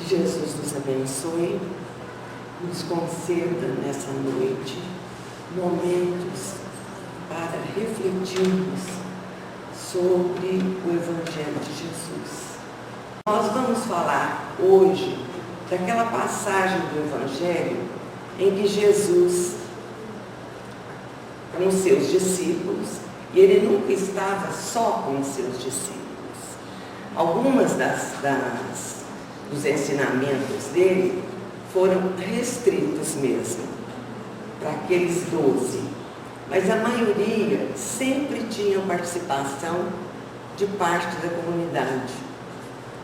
Jesus nos abençoe, nos conceda nessa noite momentos para refletirmos sobre o Evangelho de Jesus. Nós vamos falar hoje daquela passagem do Evangelho em que Jesus, com os seus discípulos, e ele nunca estava só com os seus discípulos. Algumas dos ensinamentos dele foram restritos mesmo para aqueles 12, mas a maioria sempre tinha participação de parte da comunidade,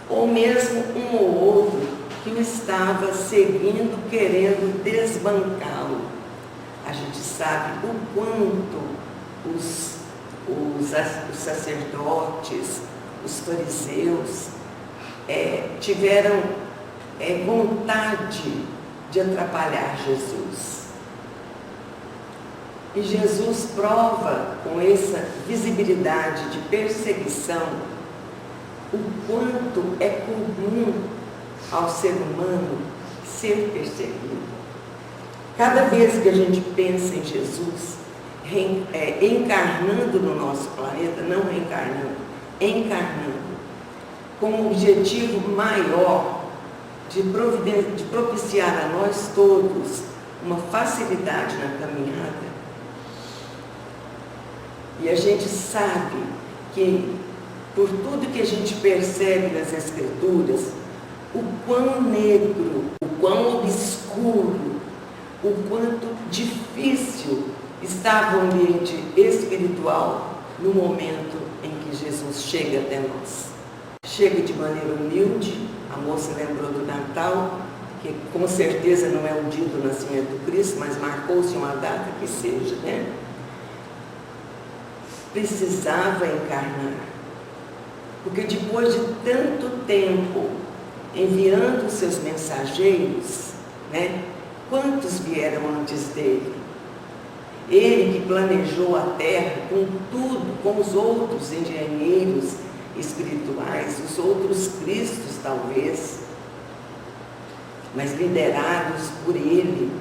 ou mesmo um ou outro que o estava seguindo, querendo desbancá-lo. A gente sabe o quanto os sacerdotes, os fariseus tiveram vontade de atrapalhar Jesus. E Jesus prova com essa visibilidade de perseguição o quanto é comum ao ser humano ser perseguido. Cada vez que a gente pensa em Jesus, encarnando no nosso planeta, não reencarnando, encarnando, com o objetivo maior de propiciar a nós todos uma facilidade na caminhada. E a gente sabe que, por tudo que a gente percebe nas Escrituras, o quão negro, o quão obscuro, o quanto difícil estava o ambiente espiritual no momento em que Jesus chega até nós. Chega de maneira humilde. A moça lembrou do Natal, que com certeza não é o dia do nascimento do Cristo, mas marcou-se uma data que seja, né? Precisava encarnar, porque depois de tanto tempo enviando os seus mensageiros, né? Quantos vieram antes dele? Ele que planejou a terra com tudo, com os outros engenheiros espirituais, os outros cristos talvez, mas liderados por ele,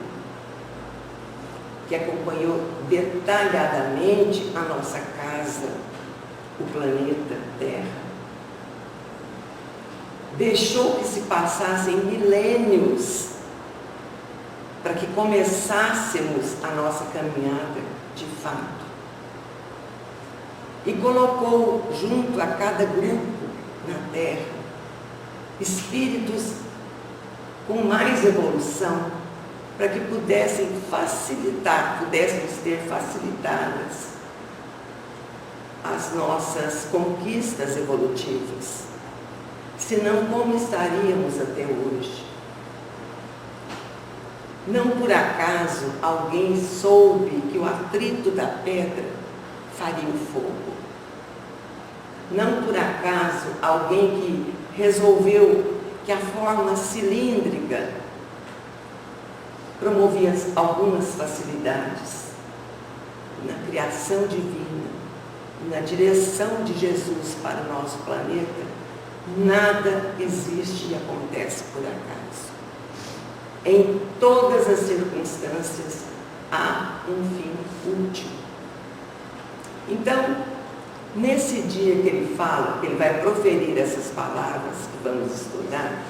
que acompanhou detalhadamente a nossa casa, o planeta Terra. Deixou que se passassem milênios para que começássemos a nossa caminhada de fato. E colocou junto a cada grupo na Terra espíritos com mais evolução, para que pudéssemos ter facilitadas as nossas conquistas evolutivas. Senão, como estaríamos até hoje? Não por acaso alguém soube que o atrito da pedra faria o fogo. Não por acaso alguém que resolveu que a forma cilíndrica promovia algumas facilidades na criação divina, na direção de Jesus para o nosso planeta. Nada existe e acontece por acaso. Em todas as circunstâncias há um fim último. Então, nesse dia que ele fala, que ele vai proferir essas palavras que vamos estudar,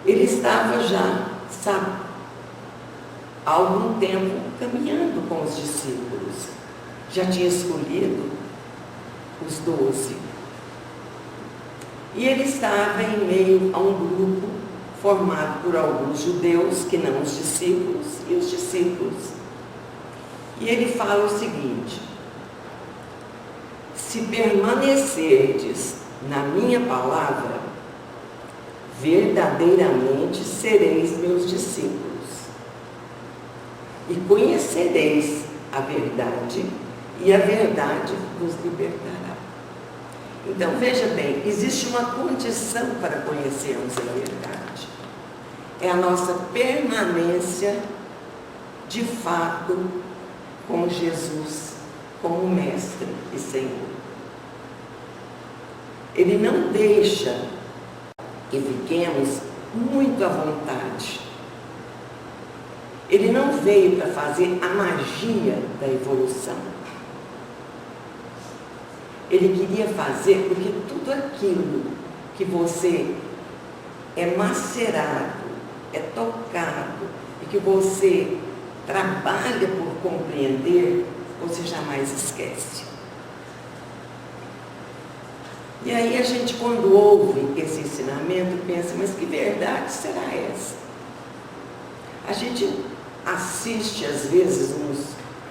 ele estava já, há algum tempo caminhando com os discípulos. Já tinha escolhido os 12. E ele estava em meio a um grupo formado por alguns judeus, que não os discípulos, e os discípulos. E ele fala o seguinte: se permanecerdes na minha palavra, verdadeiramente sereis meus discípulos, e conhecereis a verdade, e a verdade vos libertará. Então, veja bem, existe uma condição para conhecermos a verdade. É a nossa permanência, de fato, com Jesus como Mestre e Senhor. Ele não deixa e fiquemos muito à vontade. Ele não veio para fazer a magia da evolução. Ele queria fazer porque tudo aquilo que você é macerado, é tocado, e que você trabalha por compreender, você jamais esquece. E aí a gente, quando ouve esse ensinamento, pensa, mas que verdade será essa? A gente assiste, às vezes,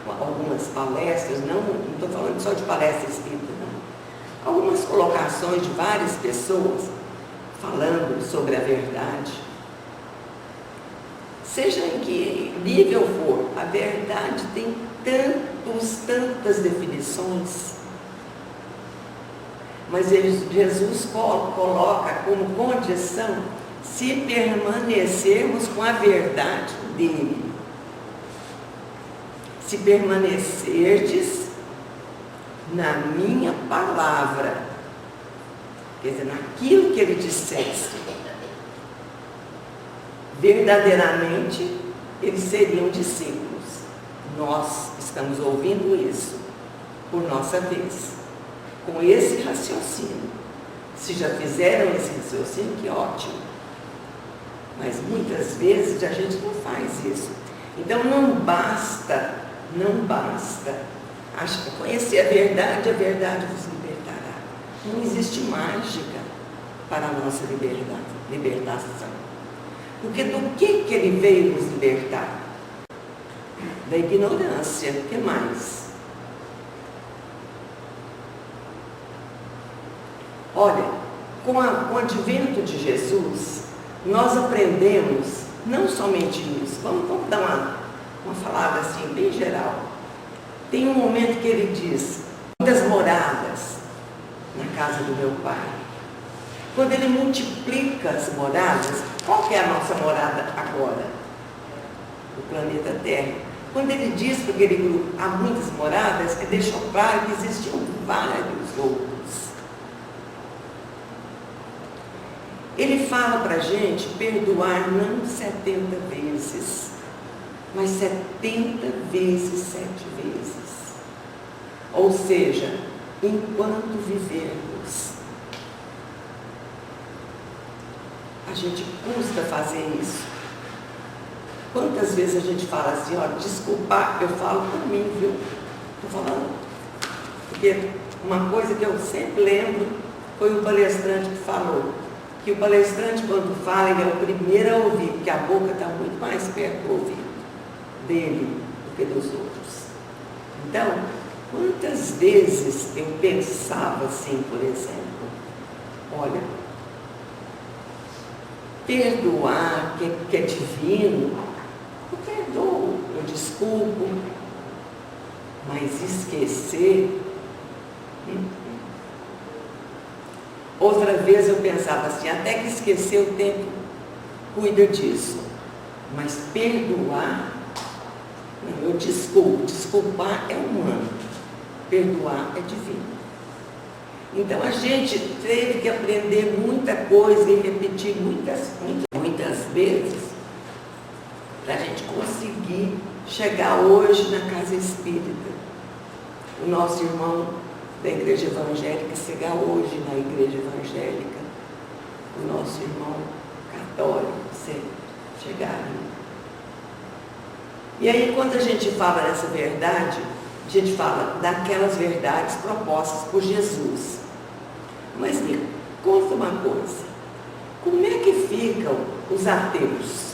algumas palestras, não estou falando só de palestra espírita, não. Algumas colocações de várias pessoas falando sobre a verdade. Seja em que nível for, a verdade tem tantas definições. Mas Jesus coloca como condição se permanecermos com a verdade dele. Se permanecerdes na minha palavra, quer dizer, naquilo que ele dissesse, verdadeiramente eles seriam discípulos. Nós estamos ouvindo isso por nossa vez, com esse raciocínio. Se já fizeram esse raciocínio, que ótimo. Mas muitas vezes a gente não faz isso. Então não basta conhecer a verdade vos libertará. Não existe mágica para a nossa libertação. Porque do que ele veio nos libertar? Da ignorância. O que mais? Olha, com o advento de Jesus, nós aprendemos não somente isso. Vamos dar uma falada assim, bem geral. Tem um momento que ele diz, muitas moradas na casa do meu Pai. Quando ele multiplica as moradas, qual que é a nossa morada agora? O planeta Terra. Quando ele diz para aquele grupo, há muitas moradas, ele deixou claro que existiam vários outros. Ele fala para a gente perdoar não 70 vezes, mas 70 vezes 7 vezes. Ou seja, enquanto vivermos. A gente custa fazer isso. Quantas vezes a gente fala assim, ó, desculpar, eu falo por mim, viu? Estou falando. Porque uma coisa que eu sempre lembro foi um palestrante que falou que o palestrante, quando fala, ele é o primeiro a ouvir, porque a boca está muito mais perto do ouvido dele do que dos outros. Então, quantas vezes eu pensava assim, por exemplo, olha, perdoar, que é divino, eu perdoo, eu desculpo, mas esquecer. Outra vez eu pensava assim, até que esquecer o tempo cuida disso, mas perdoar, eu desculpo, desculpar é humano, perdoar é divino. Então a gente teve que aprender muita coisa e repetir muitas vezes para a gente conseguir chegar hoje na casa espírita. O nosso irmão da igreja evangélica chegar hoje na igreja evangélica. O nosso irmão católico chegar ali. E aí quando a gente fala dessa verdade, a gente fala daquelas verdades propostas por Jesus. Mas me conta uma coisa, como é que ficam os ateus?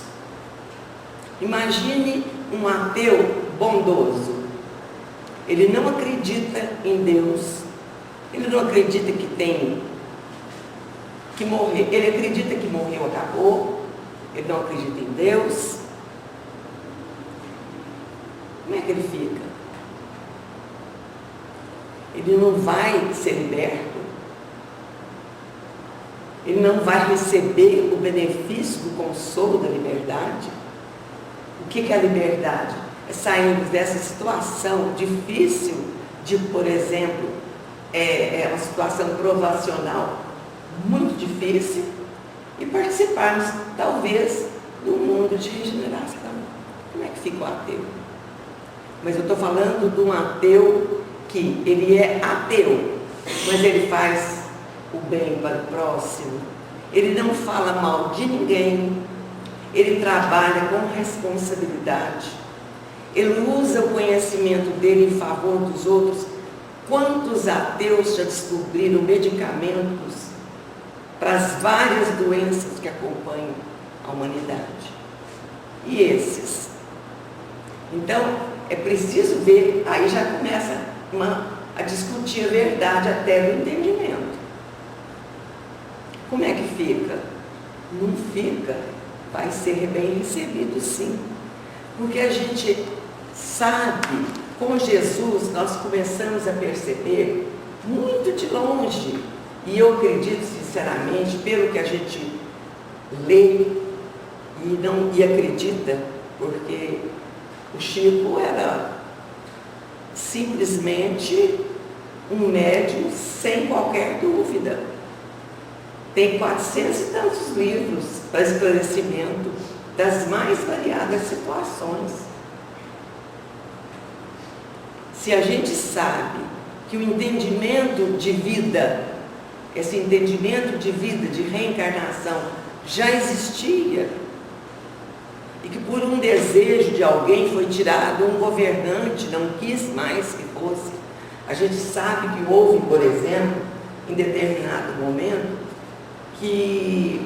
Imagine um ateu bondoso. Ele não acredita em Deus, ele não acredita que tem que morrer, ele acredita que morreu, acabou, ele não acredita em Deus. Como é que ele fica? Ele não vai ser liberto, ele não vai receber o benefício do consolo da liberdade. O que é a liberdade? É sairmos dessa situação difícil de, por exemplo, uma situação provacional muito difícil, e participarmos, talvez, do mundo de regeneração. Como é que fica o ateu? Mas eu estou falando de um ateu que ele é ateu, mas ele faz o bem para o próximo. Ele não fala mal de ninguém. Ele trabalha com responsabilidade. Ele usa o conhecimento dele em favor dos outros. Quantos ateus já descobriram medicamentos para as várias doenças que acompanham a humanidade? E esses? Então, é preciso ver, aí já começa a discutir a verdade até do entendimento. Como é que fica? Não fica, vai ser bem recebido sim. Porque a gente sabe, com Jesus nós começamos a perceber muito de longe, e eu acredito sinceramente, pelo que a gente lê e acredita, porque o Chico era simplesmente um médium sem qualquer dúvida. Tem 400 e tantos livros para esclarecimento das mais variadas situações. Se a gente sabe que o entendimento de vida, esse entendimento de vida, de reencarnação, já existia, e que por um desejo de alguém foi tirado, um governante não quis mais que fosse. A gente sabe que houve, por exemplo, em determinado momento, que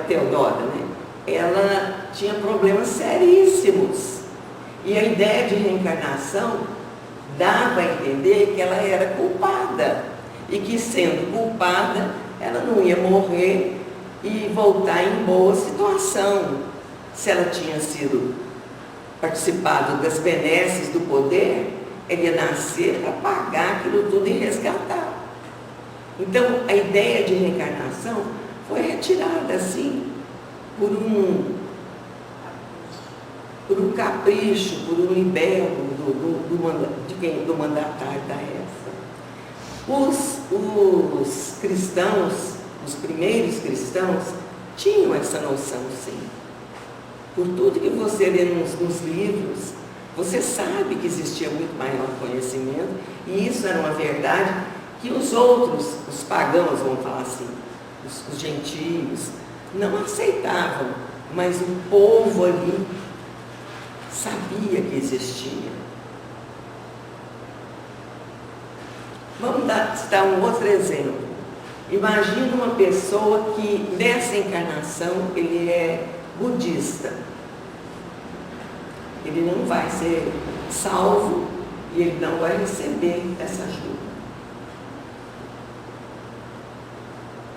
Teodora, né? Ela tinha problemas seríssimos. E a ideia de reencarnação dava a entender que ela era culpada. E que, sendo culpada, ela não ia morrer e voltar em boa situação. Se ela tinha sido participado das benesses do poder, ela ia nascer para pagar aquilo tudo e resgatar. Então, a ideia de reencarnação foi retirada assim, por um capricho, por um libelo do mandatário da época. Os cristãos, os primeiros cristãos, tinham essa noção, sim. Por tudo que você lê nos livros, você sabe que existia muito maior conhecimento, e isso era uma verdade que os outros, os pagãos, vamos falar assim, os gentios, não aceitavam, mas o povo ali sabia que existia. Vamos citar um outro exemplo. Imagina uma pessoa que nessa encarnação ele é budista. Ele não vai ser salvo e ele não vai receber essa ajuda.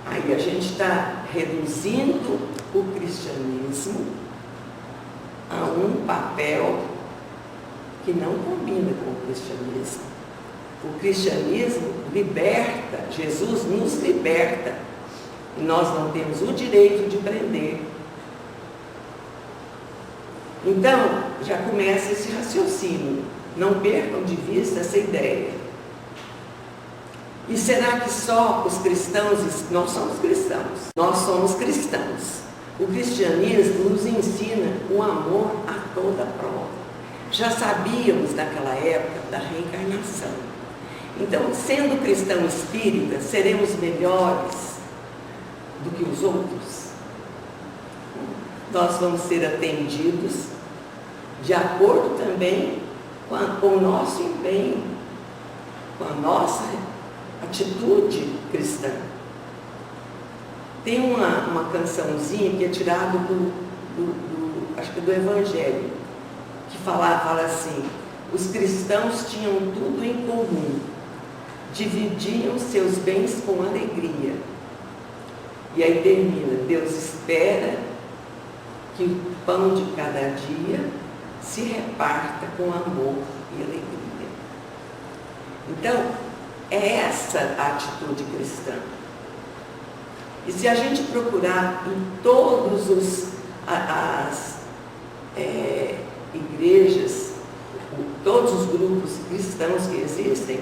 Aí a gente está reduzindo o cristianismo a um papel que não combina com o cristianismo. O cristianismo liberta, Jesus nos liberta, e nós não temos o direito de prender. Então, já começa esse raciocínio. Não percam de vista essa ideia. E será que só os cristãos, nós somos cristãos, nós somos cristãos. O cristianismo nos ensina o amor a toda prova. Já sabíamos naquela época da reencarnação. Então, sendo cristão espírita, seremos melhores do que os outros? Nós vamos ser atendidos de acordo também com o nosso empenho, com a nossa atitude cristã. Tem uma cançãozinha que é tirada acho que do Evangelho, que fala assim: os cristãos tinham tudo em comum, dividiam seus bens com alegria. E aí termina: Deus espera que o pão de cada dia se reparta com amor e alegria. Então, é essa a atitude cristã. E se a gente procurar em todas as igrejas, todos os grupos cristãos que existem,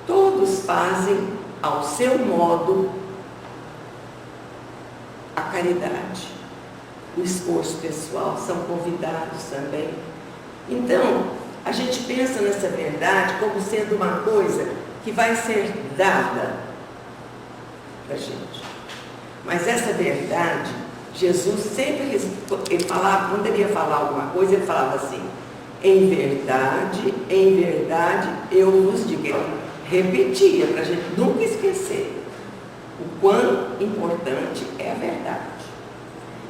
todos fazem ao seu modo a caridade, o esforço pessoal, são convidados também. Então, a gente pensa nessa verdade como sendo uma coisa que vai ser dada para a gente. Mas essa verdade, Jesus sempre, ele falava, quando ele ia falar alguma coisa, ele falava assim: em verdade, eu vos digo. Ele repetia para a gente nunca esquecer o quão importante é a verdade.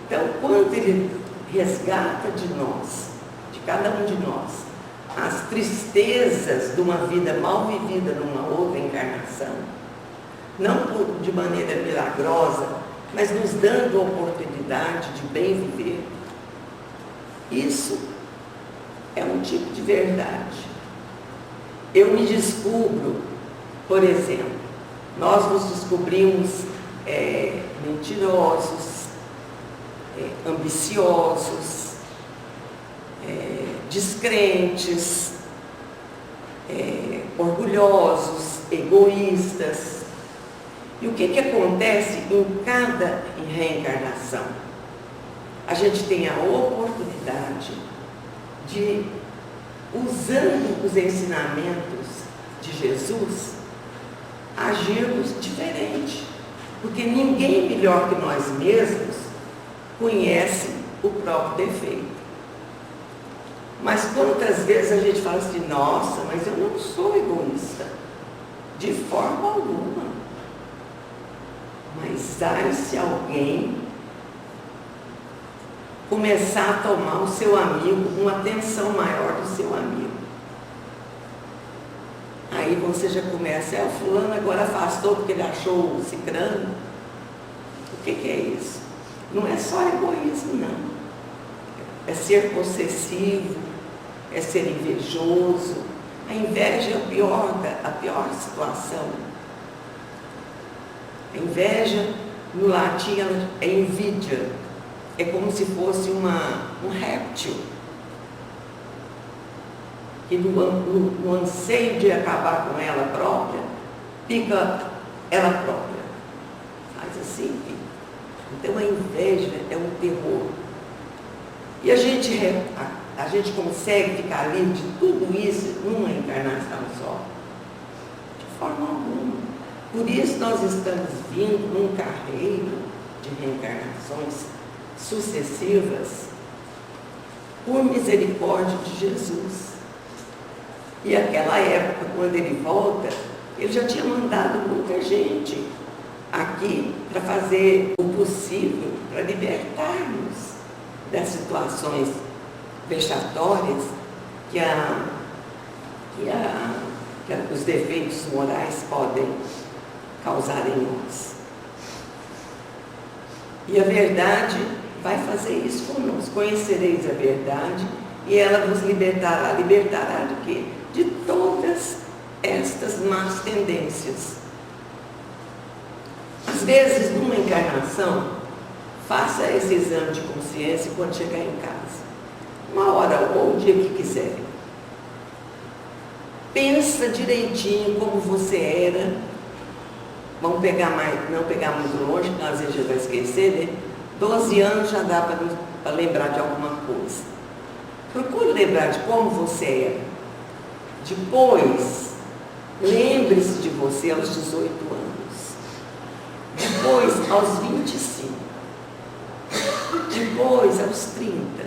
Então, quando ele resgata de nós, de cada um de nós, as tristezas de uma vida mal vivida numa outra encarnação, não de maneira milagrosa, mas nos dando a oportunidade de bem viver, isso é um tipo de verdade. Eu me descubro, por exemplo, nós nos descobrimos mentirosos, ambiciosos, descrentes, orgulhosos, egoístas. E o que acontece em cada reencarnação? A gente tem a oportunidade de, usando os ensinamentos de Jesus, agirmos diferente. Porque ninguém melhor que nós mesmos conhece o próprio defeito. Mas quantas vezes a gente fala assim: nossa, mas eu não sou egoísta, de forma alguma. Mas ai se alguém começar a tomar o seu amigo, uma atenção maior do seu amigo. Aí você já começa: o fulano agora afastou porque ele achou o cicrano. O que é isso? Não é só egoísmo, não. É ser possessivo, é ser invejoso. A inveja é a pior situação. A inveja, no latim, é invidia. É como se fosse um réptil, que no anseio de acabar com ela própria, pica ela própria. Faz assim, pica. Então a inveja é um terror. E a gente consegue ficar livre de tudo isso numa encarnação só? De forma alguma. Por isso nós estamos vindo num carreiro de reencarnações sucessivas por misericórdia de Jesus. E aquela época, quando ele volta, ele já tinha mandado muita gente aqui para fazer o possível para libertar-nos das situações vexatórias que os defeitos morais podem causar em nós. E a verdade vai fazer isso conosco. Conhecereis a verdade e ela vos libertará. Libertará de quê? De todas estas más tendências. Às vezes, numa encarnação, faça esse exame de consciência quando chegar em casa. Uma hora ou o dia que quiser. Pensa direitinho como você era. Vamos pegar não pegar muito longe, porque às vezes já vai esquecer, né? 12 anos já dá para lembrar de alguma coisa. Procure lembrar de como você era. Depois, lembre-se de você aos 18 anos. Depois, aos 25. Depois, aos 30.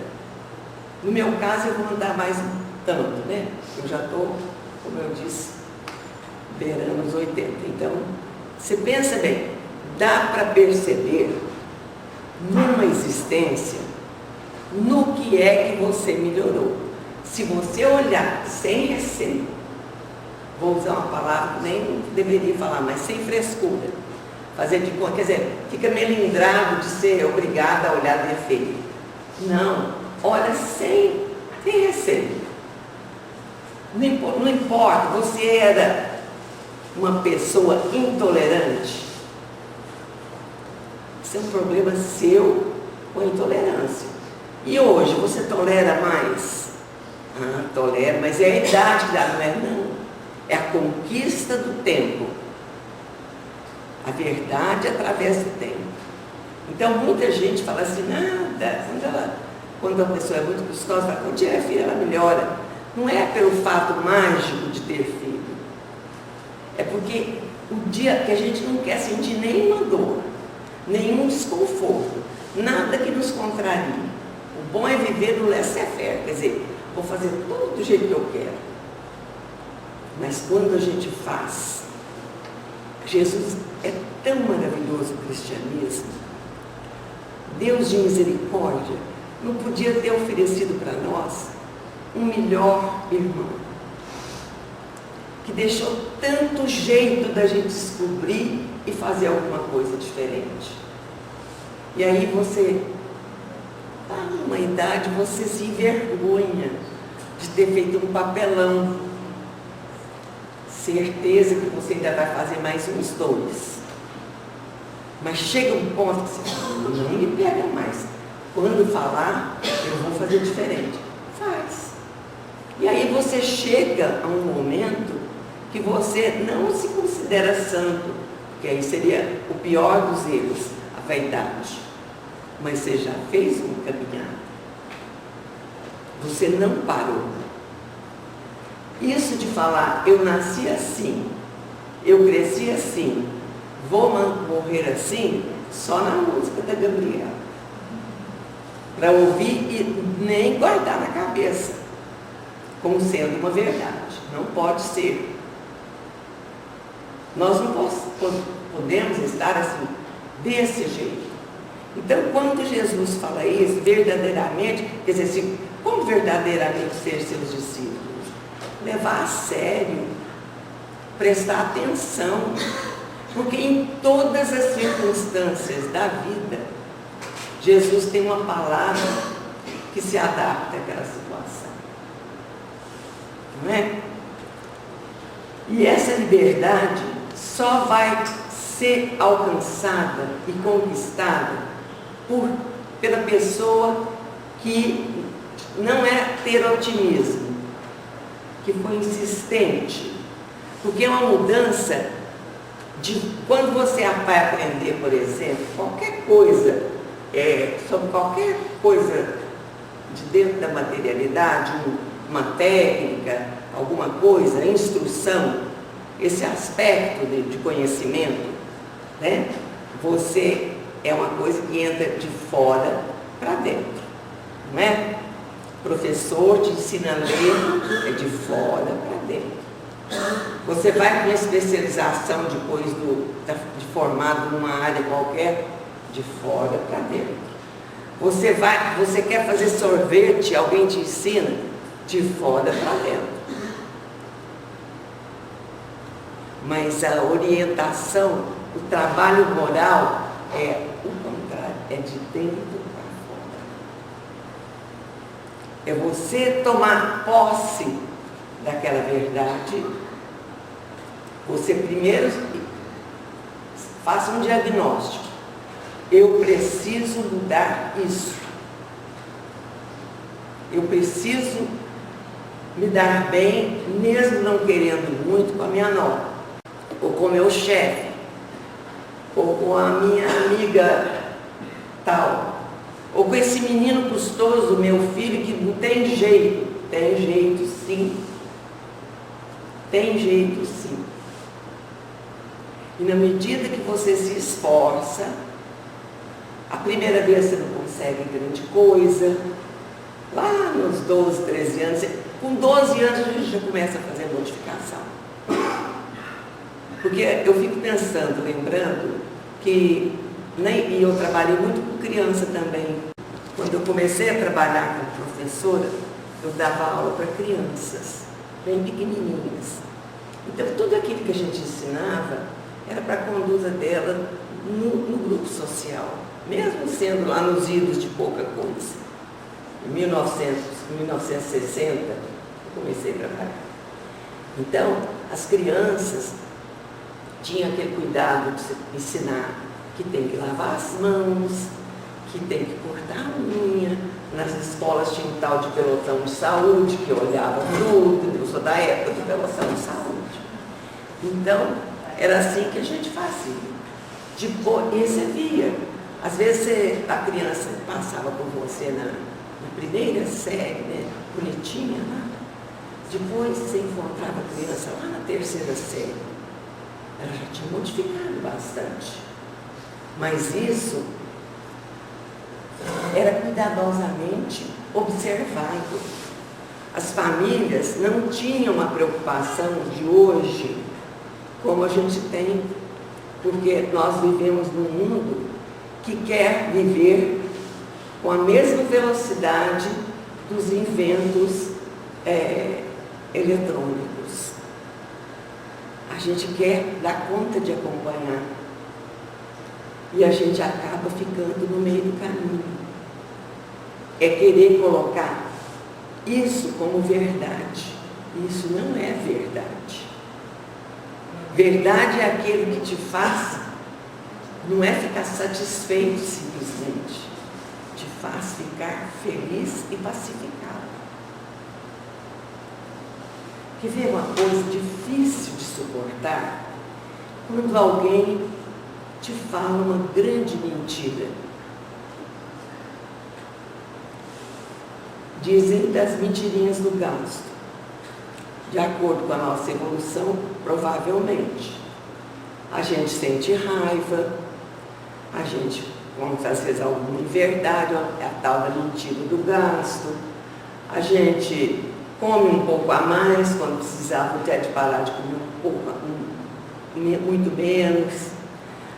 No meu caso, eu vou andar mais tanto, né? Eu já estou, como eu disse, beirando os 80. Então, você pensa bem, dá para perceber numa existência no que é que você melhorou. Se você olhar sem receio, vou usar uma palavra que nem deveria falar, mas sem frescura, fazer de conta, quer dizer, fica melindrado de ser obrigado a olhar defeito. Não, olha sem receio. Não importa, você era uma pessoa intolerante. Isso é um problema seu com a intolerância. E hoje, você tolera mais? Tolera, mas é a idade que dá, não é não. É a conquista do tempo. A verdade através do tempo. Então, muita gente fala assim, nada, quando a pessoa é muito custosa, fala, quando tiver filho, ela melhora. Não é pelo fato mágico de ter filho. É porque o dia que a gente não quer sentir nenhuma dor, nenhum desconforto, nada que nos contrarie. O bom é viver no laissez-faire, quer dizer, vou fazer tudo do jeito que eu quero. Mas quando a gente faz, Jesus é tão maravilhoso o cristianismo. Deus de misericórdia não podia ter oferecido para nós um melhor irmão, que deixou tanto jeito da gente descobrir e fazer alguma coisa diferente. E aí você está numa idade, você se envergonha de ter feito um papelão. Certeza que você ainda vai fazer mais uns 2. Mas chega um ponto que você fala, não me pega mais. Quando falar, eu vou fazer diferente. Faz. E aí você chega a um momento que você não se considera santo, que aí seria o pior dos erros, a vaidade. Mas você já fez uma caminhada. Você não parou. Isso de falar, eu nasci assim, eu cresci assim, vou morrer assim, só na música da Gabriela. Para ouvir e nem guardar na cabeça, como sendo uma verdade. Não pode ser. Nós não podemos estar assim, desse jeito. Então, quando Jesus fala isso, verdadeiramente, quer dizer assim, como verdadeiramente ser seus discípulos? Levar a sério, prestar atenção, porque em todas as circunstâncias da vida, Jesus tem uma palavra que se adapta àquela situação, não é? E essa liberdade só vai ser alcançada e conquistada pela pessoa que não é ter otimismo, que foi insistente, porque é uma mudança de quando você vai aprender, por exemplo, qualquer coisa, sobre qualquer coisa de dentro da materialidade, uma técnica, alguma coisa, instrução, esse aspecto de conhecimento, né? Você é uma coisa que entra de fora para dentro, não é? O professor te ensina a ler, é de fora para dentro. Você vai com uma especialização depois de formado numa área qualquer, de fora para dentro. Você quer fazer sorvete, alguém te ensina, de fora para dentro. Mas a orientação, o trabalho moral é o contrário, é de dentro para fora. É você tomar posse daquela verdade. Você primeiro faça um diagnóstico. Eu preciso mudar isso. Eu preciso me dar bem, mesmo não querendo muito, com a minha nora, ou com o meu chefe, ou com a minha amiga tal, ou com esse menino custoso, meu filho, que não tem jeito. Tem jeito sim. Tem jeito sim. E na medida que você se esforça, a primeira vez você não consegue grande coisa, lá nos 12, 13 anos, com 12 anos a gente já começa a fazer modificação. Porque eu fico pensando, lembrando, que e eu trabalhei muito com criança também. Quando eu comecei a trabalhar como professora, eu dava aula para crianças, bem pequenininhas. Então, tudo aquilo que a gente ensinava era para a conduta dela no grupo social, mesmo sendo lá nos idos de pouca coisa. Em 1960, eu comecei a trabalhar. Então, as crianças tinham aquele cuidado de ensinar que tem que lavar as mãos, que tem que cortar a unha. Nas escolas tinha um tal de pelotão de saúde, que eu olhava tudo, eu sou da época do pelotão de saúde. Então, era assim que a gente fazia. Depois, esse havia. Às vezes a criança passava por você na primeira série, né? Bonitinha lá. Depois você encontrava a criança lá na terceira série. Ela já tinha modificado bastante. Mas isso era cuidadosamente observado. As famílias não tinham a preocupação de hoje como a gente tem, porque nós vivemos num mundo que quer viver com a mesma velocidade dos inventos eletrônicos. A gente quer dar conta de acompanhar e a gente acaba ficando no meio do caminho. É querer colocar isso como verdade. Isso não é verdade. Verdade é aquilo que te faz, não é ficar satisfeito simplesmente, te faz ficar feliz e pacificado. Quer ver uma coisa difícil de suportar? Quando alguém te fala uma grande mentira. Dizem das mentirinhas do gasto. De acordo com a nossa evolução, provavelmente. A gente sente raiva, a gente conta às vezes alguma inverdade, a tal da mentira do gasto. A gente come um pouco a mais, quando precisava até de parar de comer um pouco, muito menos.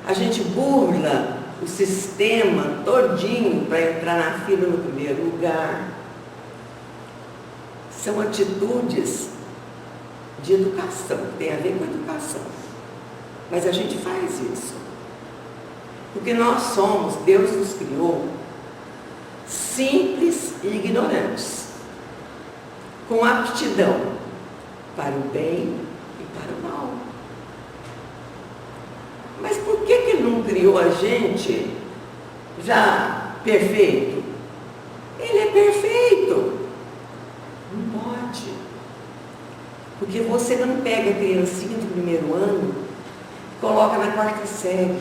A gente burla o sistema todinho para entrar na fila no primeiro lugar. São atitudes de educação, tem a ver com educação. Mas a gente faz isso. Porque nós somos, Deus nos criou simples e ignorantes, com aptidão para o bem e para o mal. Mas por que Ele não criou a gente já perfeito? Ele é perfeito. Não pode. Porque você não pega a criancinha do primeiro ano, coloca na quarta série.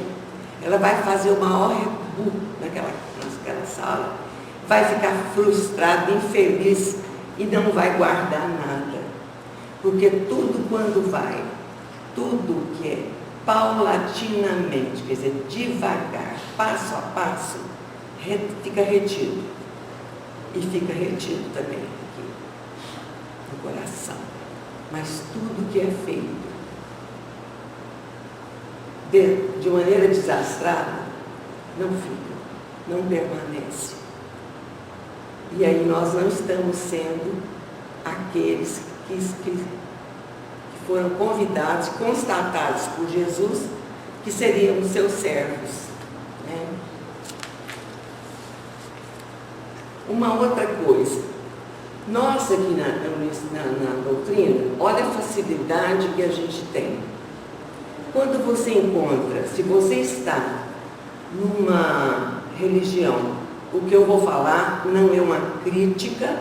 Ela vai fazer o maior rebu naquela sala, vai ficar frustrada, infeliz e não vai guardar nada. Porque tudo que é paulatinamente, quer dizer, devagar, passo a passo, fica retido. E fica retido também aqui no coração. Mas tudo que é feito de maneira desastrada não fica, não permanece. E aí nós não estamos sendo aqueles que foram convidados, constatados por Jesus, que seriam os seus servos. Né? Uma outra coisa, nós aqui na doutrina, olha a facilidade que a gente tem. Quando você encontra, se você está numa religião, o que eu vou falar não é uma crítica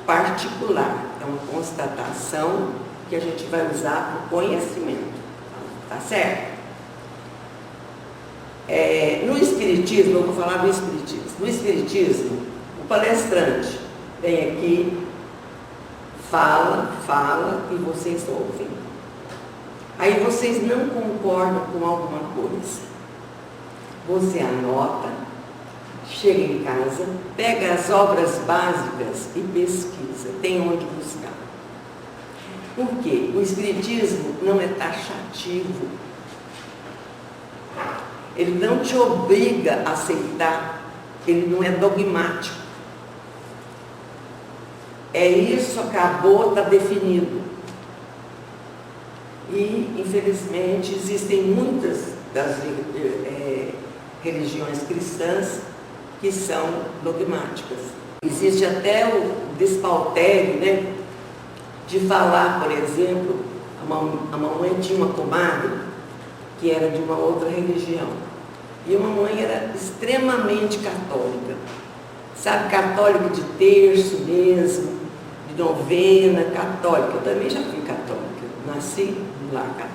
particular, é uma constatação que a gente vai usar para o conhecimento, tá certo? No Espiritismo, eu vou falar do Espiritismo. No Espiritismo, o palestrante vem aqui, fala e vocês ouvem. Aí vocês não concordam com alguma coisa. Você anota, chega em casa, pega as obras básicas e pesquisa, tem onde buscar. Por quê? O Espiritismo não é taxativo. Ele não te obriga a aceitar, ele não é dogmático. É isso, acabou, está definido. E, infelizmente, existem muitas das religiões cristãs que são dogmáticas. Existe até o despautério, né, de falar, por exemplo, a mamãe tinha uma comadre que era de uma outra religião. E a mamãe era extremamente católica. Sabe, católica de terço mesmo, de novena, católica. Eu também já fui católica. Nasci lá católica.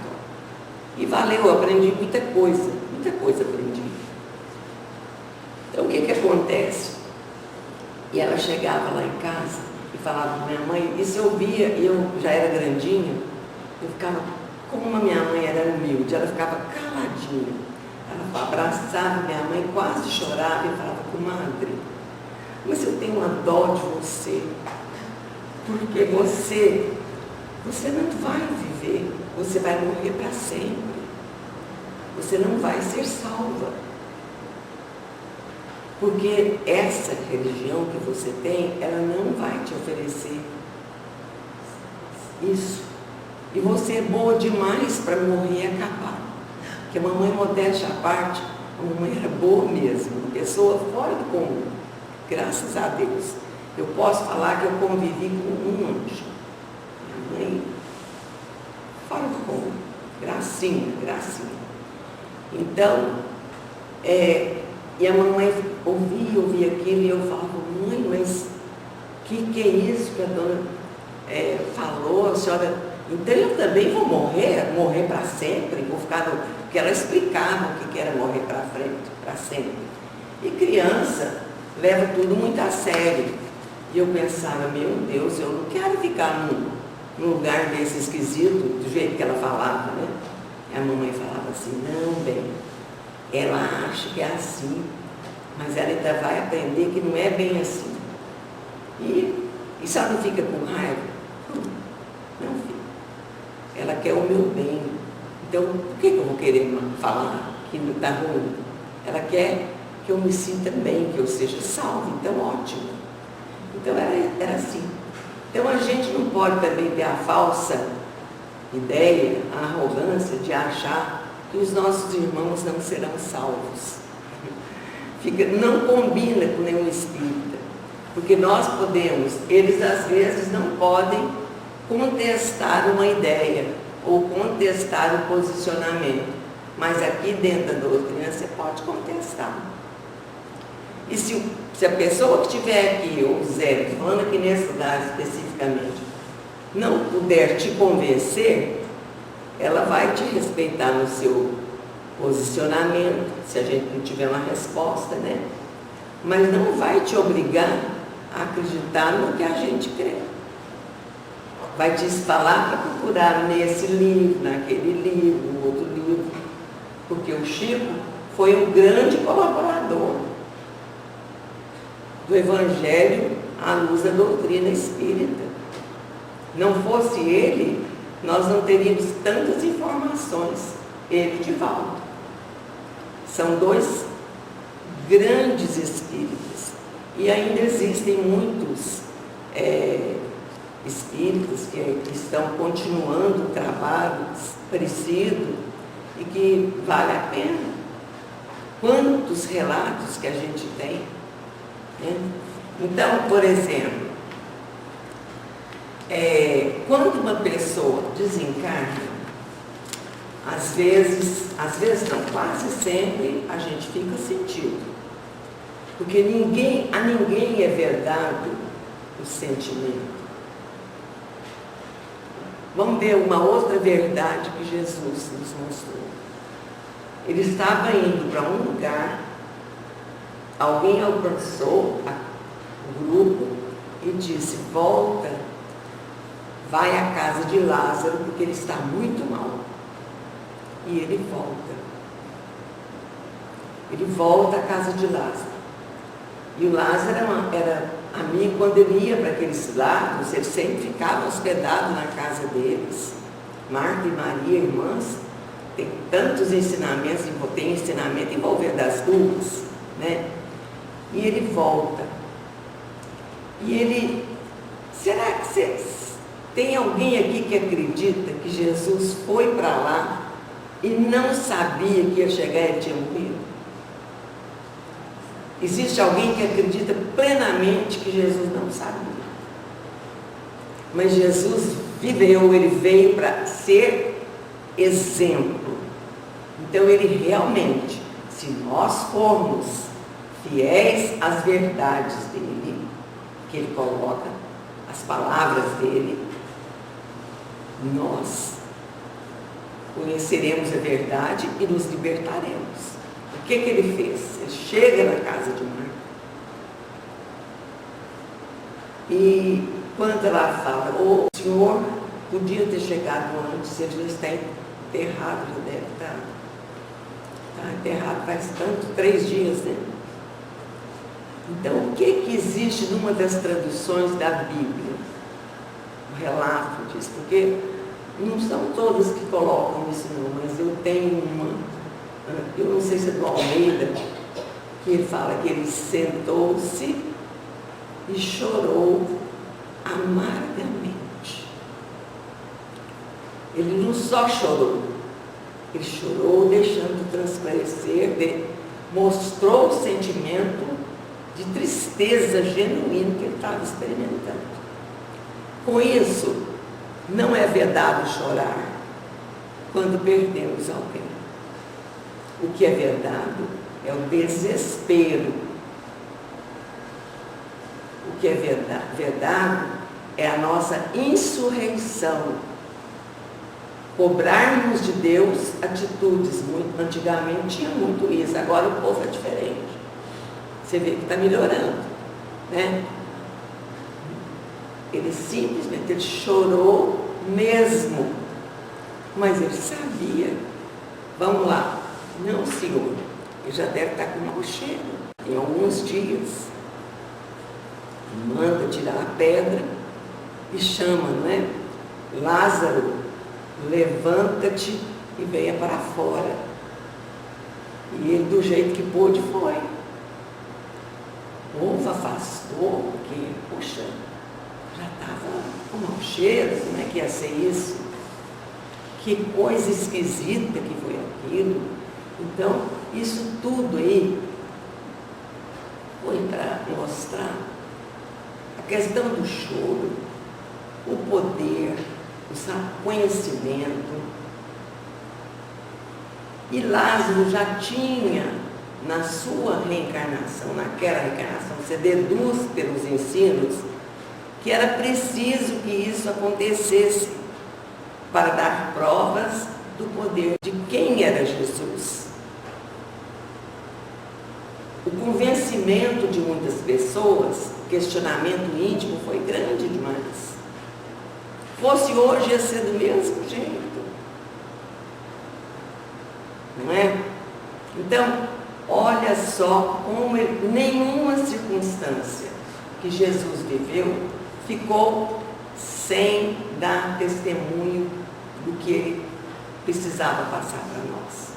E valeu, eu aprendi muita coisa aprendi. Então o que que acontece? E ela chegava lá em casa e falava com minha mãe, isso eu via, e eu já era grandinha, eu ficava, como a minha mãe era humilde, ela ficava caladinha. Ela abraçava minha mãe, quase chorava e falava, comadre, mas eu tenho uma dó de você, porque você não vai viver, você vai morrer para sempre. Você não vai ser salva. Porque essa religião que você tem, ela não vai te oferecer isso. E você é boa demais para morrer e acabar. Porque a mamãe, modéstia à parte, a mamãe era boa mesmo, uma pessoa fora do comum. Graças a Deus. Eu posso falar que eu convivi com um anjo. Minha mãe, fora do comum. Gracinha, gracinha. Então, e a mamãe ouvia aquilo e eu falava, mãe, mas que é isso que a dona falou, a senhora, então eu também vou morrer para sempre, vou ficar no... Porque ela explicava o que era morrer para frente, para sempre. E criança leva tudo muito a sério. E eu pensava, meu Deus, eu não quero ficar num lugar desse esquisito, do jeito que ela falava, né? E a mamãe falava assim, não, bem, ela acha que é assim, mas ela ainda vai aprender que não é bem assim. E se ela não fica com raiva? Não fica. Ela quer o meu bem. Então, por que eu vou querer falar que não está ruim? Ela quer que eu me sinta bem, que eu seja salva. Então, ótimo. Então, era assim. Então, a gente não pode também ter a falsa ideia, a arrogância de achar que os nossos irmãos não serão salvos. Não combina com nenhum espírita, porque nós podemos, eles às vezes não podem contestar uma ideia ou contestar o posicionamento, mas aqui dentro da doutrina você pode contestar. E se a pessoa que estiver aqui, ou o Zé, falando aqui nesse lugar especificamente, não puder te convencer, ela vai te respeitar no seu posicionamento, se a gente não tiver uma resposta, né? Mas não vai te obrigar a acreditar no que a gente crê. Vai te falar para procurar nesse livro, naquele livro, no outro livro, porque o Chico foi um grande colaborador do Evangelho à luz da doutrina espírita. Não fosse ele, nós não teríamos tantas informações. Ele de Valdo. São dois grandes espíritas. E ainda existem muitos espíritas que estão continuando o trabalho parecido e que vale a pena. Quantos relatos que a gente tem, né? Então, por exemplo, quando uma pessoa desencarna, às vezes não, quase sempre a gente fica sentido. Porque a ninguém é verdade o sentimento. Vamos ver uma outra verdade que Jesus nos mostrou. Ele estava indo para um lugar, alguém alcançou o grupo e disse, volta, vai à casa de Lázaro, porque ele está muito mal. E ele volta. Ele volta à casa de Lázaro. E o Lázaro era amigo, quando ele ia para aqueles lados, ele sempre ficava hospedado na casa deles. Marta e Maria, irmãs, tem tantos ensinamentos, tem ensinamento envolvendo as duas, né? E ele volta. E ele, será que tem alguém aqui que acredita que Jesus foi para lá e não sabia que ia chegar e tinha morrido? Existe alguém que acredita plenamente que Jesus não sabia. Mas Jesus viveu, ele veio para ser exemplo. Então ele realmente, se nós formos fiéis às verdades dele, que ele coloca, as palavras dele, nós conheceremos a verdade e nos libertaremos. que ele fez? Ele chega na casa de Marta. E quando ela fala, o senhor podia ter chegado antes, ele já está enterrado, já deve estar enterrado faz tanto, 3 dias, né? Então, o que existe numa das traduções da Bíblia? O relato disso, porque não são todas que colocam isso não, mas eu tenho uma, eu não sei se é do Almeida, que ele fala que ele sentou-se e chorou amargamente. Ele não só chorou, ele chorou deixando transparecer, mostrou o sentimento de tristeza genuína que ele estava experimentando. Com isso, não é vedado chorar quando perdemos alguém. O que é vedado é o desespero. O que é vedado é a nossa insurreição. Cobrarmos de Deus atitudes. Antigamente tinha muito isso, agora o povo é diferente. Você vê que está melhorando, né? Ele simplesmente chorou mesmo, mas ele sabia. Vamos lá. Não, senhor, ele já deve estar com mau cheiro em alguns dias. Manda tirar a pedra e chama, não é? Lázaro, levanta-te e venha para fora. E ele, do jeito que pôde, foi. O povo afastou, porque, poxa, já estava com mau cheiro, como é que ia ser isso? Que coisa esquisita que foi aquilo. Então, isso tudo aí foi para mostrar a questão do choro, o poder, o conhecimento. E Lázaro já tinha, na sua reencarnação, naquela reencarnação, você deduz pelos ensinos, que era preciso que isso acontecesse para dar provas do poder de quem era Jesus. O convencimento de muitas pessoas, o questionamento íntimo foi grande demais. Fosse hoje, ia ser do mesmo jeito. Não é? Então, olha só como nenhuma circunstância que Jesus viveu ficou sem dar testemunho do que ele precisava passar para nós.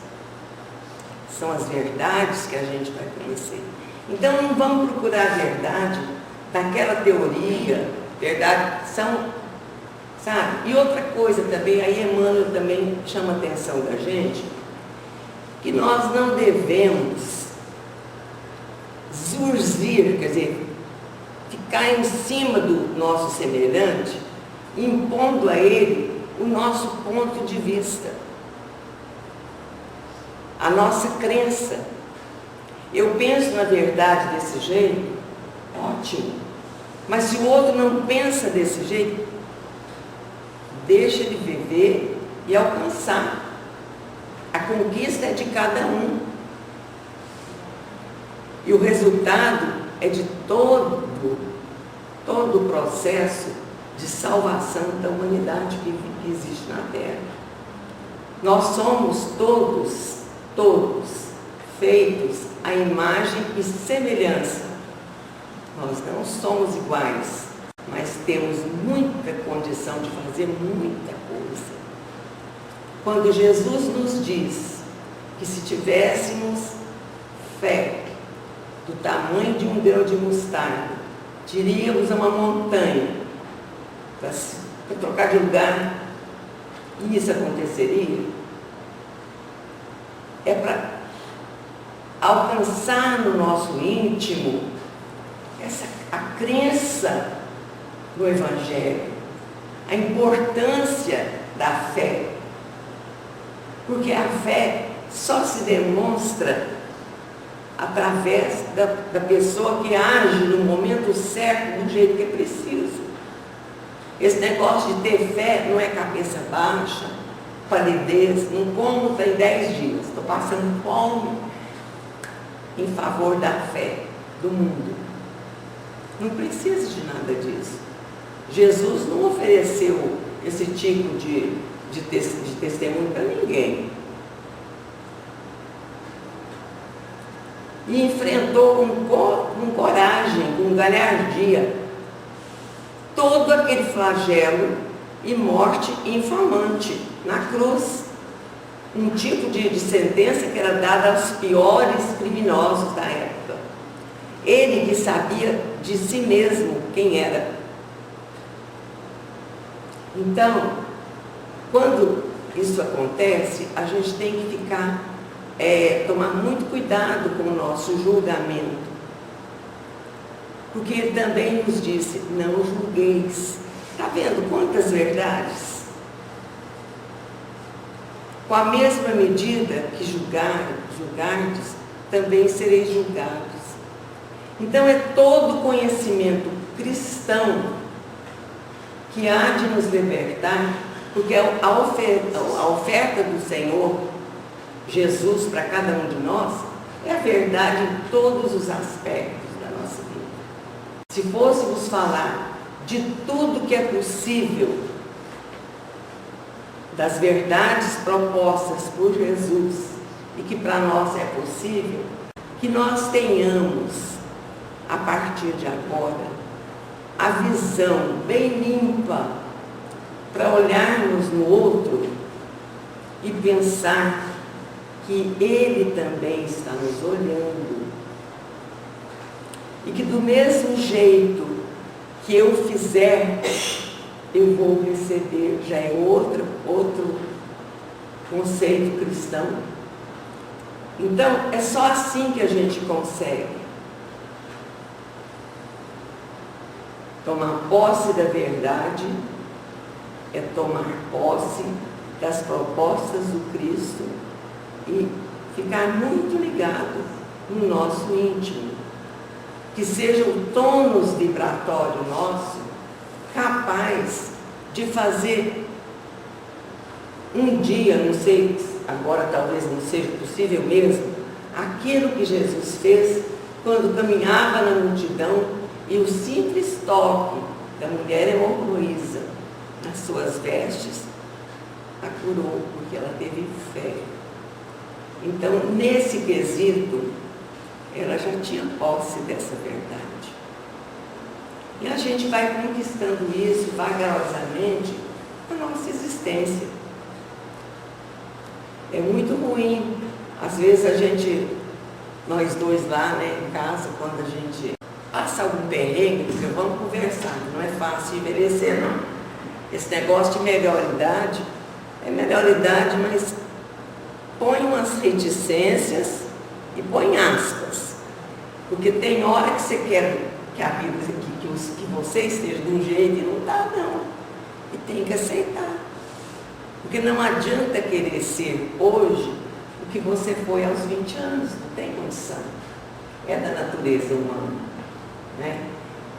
São as verdades que a gente vai conhecer. Então, não vamos procurar a verdade daquela teoria, verdade, são, sabe? E outra coisa também, aí Emmanuel também chama a atenção da gente, que nós não devemos zurzir, quer dizer, ficar em cima do nosso semelhante, impondo a ele o nosso ponto de vista, a nossa crença. Eu penso na verdade desse jeito, ótimo, mas se o outro não pensa desse jeito, deixa ele viver e alcançar. A conquista é de cada um. E o resultado é de todo o processo de salvação da humanidade que existe na Terra. Nós somos todos feitos à imagem e semelhança. Nós não somos iguais, mas temos muita condição de fazer muita coisa. Quando Jesus nos diz que se tivéssemos fé do tamanho de um grão de mostarda, diríamos a uma montanha para trocar de lugar, e isso aconteceria, é para alcançar no nosso íntimo a crença no Evangelho, a importância da fé. Porque a fé só se demonstra através da pessoa que age no momento certo, do jeito que é preciso. Esse negócio de ter fé não é cabeça baixa, palidez, não como tem 10 dias, estou passando fome. em favor da fé do mundo. Não precisa de nada disso. Jesus não ofereceu esse tipo de testemunho para ninguém. E enfrentou com coragem, com galhardia, todo aquele flagelo e morte infamante na cruz. Um tipo de sentença que era dada aos piores criminosos da época. Ele que sabia de si mesmo quem era. Então, quando isso acontece, a gente tem que tomar muito cuidado com o nosso julgamento. Porque ele também nos disse, não julgueis. Está vendo quantas verdades? Com a mesma medida que julgardes, também sereis julgados. Então é todo conhecimento cristão que há de nos libertar, porque a oferta do Senhor Jesus para cada um de nós é a verdade em todos os aspectos da nossa vida. Se fôssemos falar de tudo que é possível, das verdades propostas por Jesus e que para nós é possível, que nós tenhamos, a partir de agora, a visão bem limpa para olharmos no outro e pensar que Ele também está nos olhando e que do mesmo jeito que eu fizer, eu vou receber. Já é outro conceito cristão. Então, é só assim que a gente consegue tomar posse da verdade, é tomar posse das propostas do Cristo e ficar muito ligado no nosso íntimo. Que seja o tônus vibratório nosso capaz de fazer um dia, não sei, agora talvez não seja possível mesmo, aquilo que Jesus fez quando caminhava na multidão e o simples toque da mulher hemorroísa nas suas vestes a curou, porque ela teve fé. Então, nesse quesito, ela já tinha posse dessa verdade. E a gente vai conquistando isso vagarosamente na nossa existência. É muito ruim. Às vezes nós dois lá, né, em casa, quando a gente passa algum perrengue, porque vamos conversar, não é fácil envelhecer, não. Esse negócio de melhor idade, é melhor idade, mas põe umas reticências e põe aspas. Porque tem hora que você quer que a vida, que você esteja de um jeito e não está, não. E tem que aceitar. Porque não adianta querer ser hoje o que você foi aos 20 anos, não tem condição. É da natureza humana, né?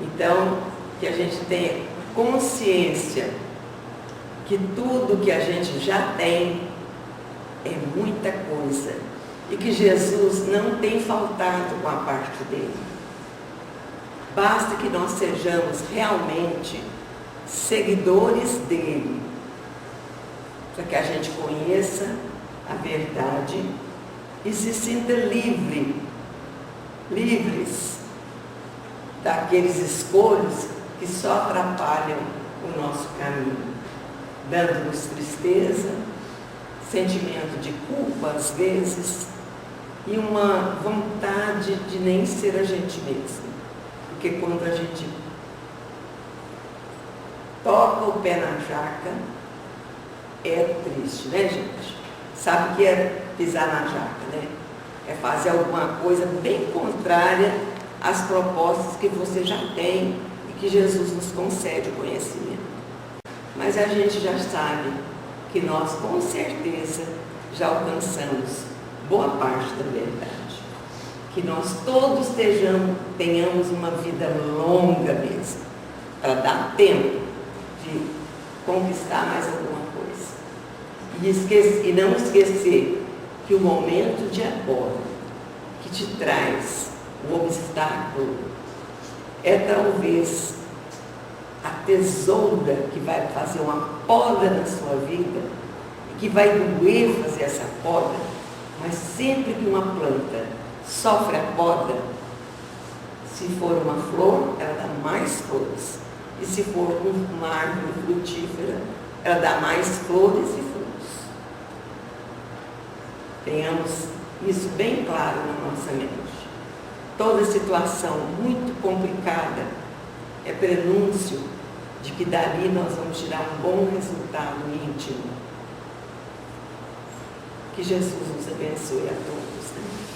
Então, que a gente tenha consciência que tudo que a gente já tem é muita coisa e que Jesus não tem faltado com a parte dele. Basta que nós sejamos realmente seguidores dele, para que a gente conheça a verdade e se sinta livres daqueles escolhos que só atrapalham o nosso caminho, dando-nos tristeza, sentimento de culpa às vezes e uma vontade de nem ser a gente mesmo. Porque quando a gente toca o pé na jaca, é triste, né, gente? Sabe o que é pisar na jaca, né? É fazer alguma coisa bem contrária às propostas que você já tem e que Jesus nos concede o conhecimento. Mas a gente já sabe que nós, com certeza, já alcançamos boa parte da verdade. Que nós todos tenhamos uma vida longa mesmo, para dar tempo de conquistar mais alguma coisa. E não esquecer que o momento de agora, que te traz o obstáculo é talvez a tesoura que vai fazer uma poda na sua vida e que vai doer fazer essa poda, mas sempre que uma planta sofre a poda, se for uma flor, ela dá mais flores. E se for uma árvore frutífera, ela dá mais flores e frutos. Tenhamos isso bem claro na nossa mente. Toda situação muito complicada é prenúncio de que dali nós vamos tirar um bom resultado íntimo. Que Jesus nos abençoe a todos.